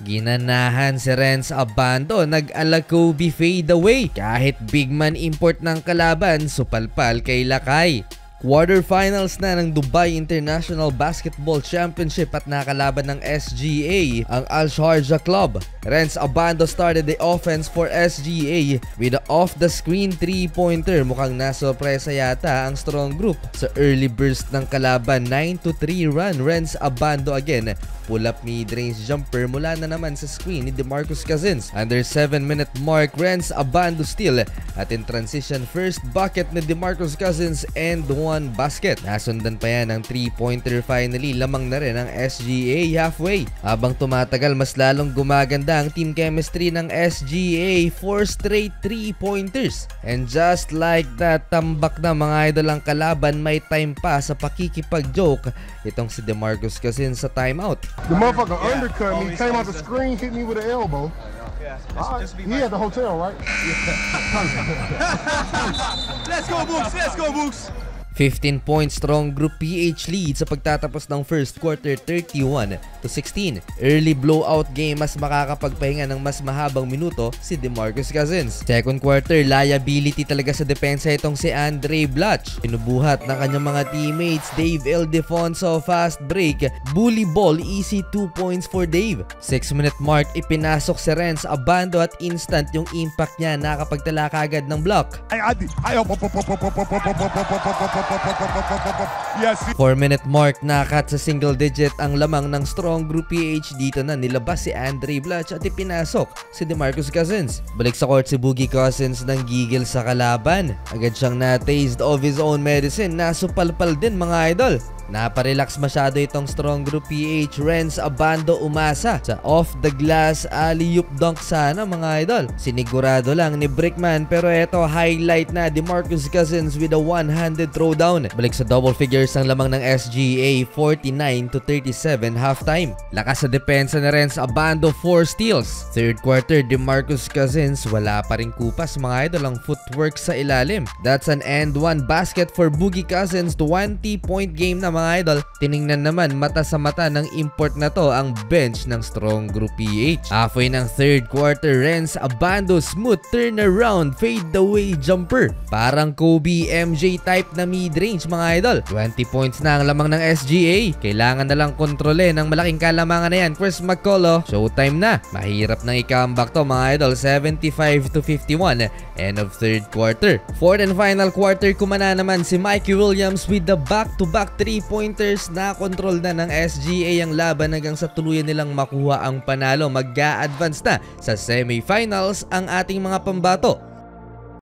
Ginanahan si Renz Abando, nag-ala Kobe fadeaway. Kahit big man import ng kalaban, supalpal kay Lakay. Quarterfinals na ng Dubai International Basketball Championship at nakalaban ng SGA ang Al Sharjah Club. Renz Abando started the offense for SGA with a off-the-screen 3-pointer. Mukhang nasurpresa yata ang strong group sa early burst ng kalaban. 9-3 run. Renz Abando again. Pull-up mid-range jumper mula na naman sa screen ni DeMarcus Cousins. Under 7-minute mark, Renz Abando steal. At in transition, first bucket ni DeMarcus Cousins and one basket. Nasundan pa yan ng 3-pointer finally. Lamang na rin ang SGA halfway. Habang tumatagal, mas lalong gumaganda ang team chemistry ng SGA. 4 straight 3-pointers. And just like that, tambak na mga idol ang kalaban. May time pa sa pakikipag-joke itong si DeMarcus Cousins sa timeout. The motherfucker undercut me, came out the screen, hit me with an elbow. He at the hotel, right? Let's go, Books! Let's go, Books! 15 points strong group PH lead sa pagtatapos ng first quarter, 31-16. Early blowout game, mas makakapagpahinga ng mas mahabang minuto si DeMarcus Cousins. Second quarter, liability talaga sa depensa itong si Andre Blatch. Pinubuhat ng kanyang mga teammates. Dave Ildefonso, fast break, bully ball, easy 2 points for Dave. 6-minute mark, ipinasok si Renz Abando at instant yung impact niya, nakapagtala kagad ng block. 4-minute mark, nakat sa single digit ang lamang ng strong group PH. Dito na nilabas si Andre Blatch at ipinasok si DeMarcus Cousins. Balik sa court si Boogie Cousins ng gigil sa kalaban. Agad siyang na-taste of his own medicine. Nasupalpal din mga idol. Naparelax masyado itong strong group PH. Renz Abando umasa sa off the glass alley-oop dunk sana mga idol. Sinigurado lang ni Brickman, pero eto highlight na, DeMarcus Cousins with a one-handed throwdown. Balik sa double figures ang lamang ng SGA, 49-37 halftime. Lakas sa depensa na Renz Abando, 4 steals. Third quarter, DeMarcus Cousins wala pa rin kupas mga idol, ang footwork sa ilalim. That's an and one basket for Boogie Cousins. 20-point game na mga idol. Tiningnan naman mata sa mata ng import na to ang bench ng strong group PH. Halfway ng third quarter, Renz Abando smooth turnaround fadeaway jumper. Parang Kobe MJ type na mid-range mga idol. 20 points na ang lamang ng SGA. Kailangan na lang kontrole ng malaking kalamangan na yan. Chris McCullough, showtime na. Mahirap nang i-comeback to mga idol. 75-51 end of third quarter. Fourth and final quarter, kumana naman si Mikey Williams with the back-to-back 3-pointers. Na control na ng SGA ang laban hanggang sa tuluyan nilang makuha ang panalo. Mag-a-advance na sa semifinals ang ating mga pambato.